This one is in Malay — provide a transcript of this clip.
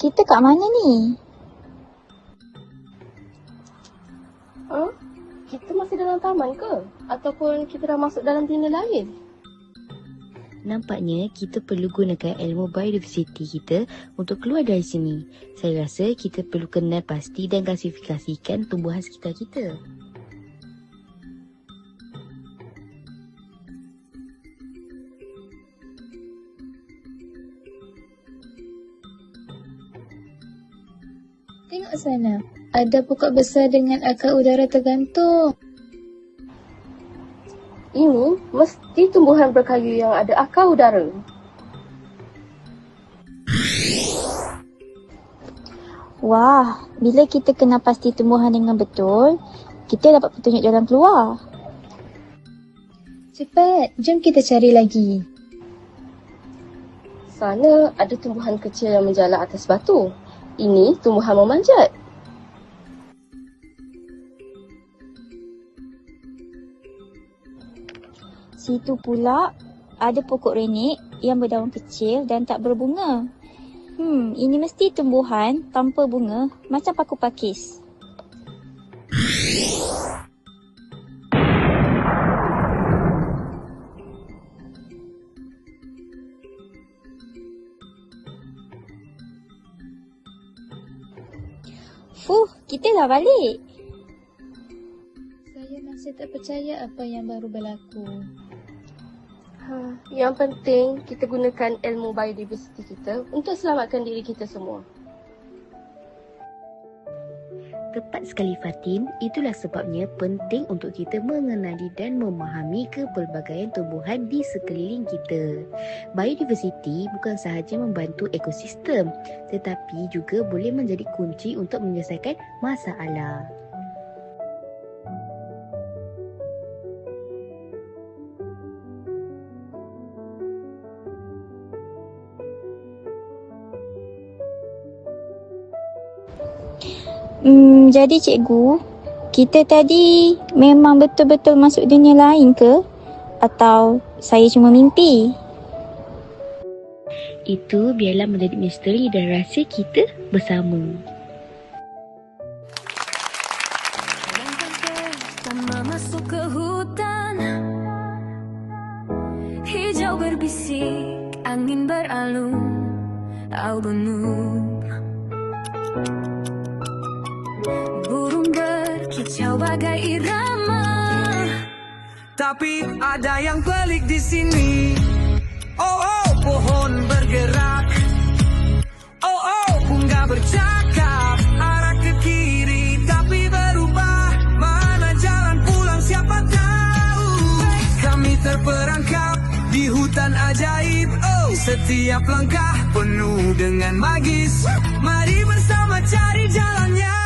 kita kat mana ni? Kita masih dalam taman ke? Ataupun kita dah masuk dalam dunia lain? Nampaknya kita perlu gunakan ilmu biodiversity kita untuk keluar dari sini. Saya rasa kita perlu kenal pasti dan klasifikasikan tumbuhan sekitar kita. Tengok sana. Ada pokok besar dengan akar udara tergantung. Ini mesti tumbuhan berkayu yang ada akar udara. Wah, bila kita kenal pasti tumbuhan dengan betul, kita dapat petunjuk jalan keluar. Cepat, jom kita cari lagi. Sana ada tumbuhan kecil yang menjalar atas batu. Ini tumbuhan memanjat. Situ pula ada pokok renik yang berdaun kecil dan tak berbunga. Ini mesti tumbuhan tanpa bunga macam paku pakis. Kita dah balik. Saya masih tak percaya apa yang baru berlaku. Yang penting kita gunakan ilmu biodiversity kita untuk selamatkan diri kita semua. Tepat sekali Fatin, itulah sebabnya penting untuk kita mengenali dan memahami kepelbagaian tumbuhan di sekeliling kita. Biodiversity bukan sahaja membantu ekosistem, tetapi juga boleh menjadi kunci untuk menyelesaikan masalah. Jadi cikgu, kita tadi memang betul-betul masuk dunia lain ke? Atau saya cuma mimpi? Itu biarlah menjadi misteri dan rahsia kita bersama. Lama masuk ke hutan, hijau berbisik, angin beralun, au benur. Burung berkicau bagai irama. Tapi ada yang pelik di sini. Oh, pohon bergerak. Oh, bunga bercakap arah ke kiri, tapi berubah. Mana jalan pulang siapa tahu. Kami terperangkap di hutan ajaib. Oh, setiap langkah penuh dengan magis. Mari bersama cari jalannya.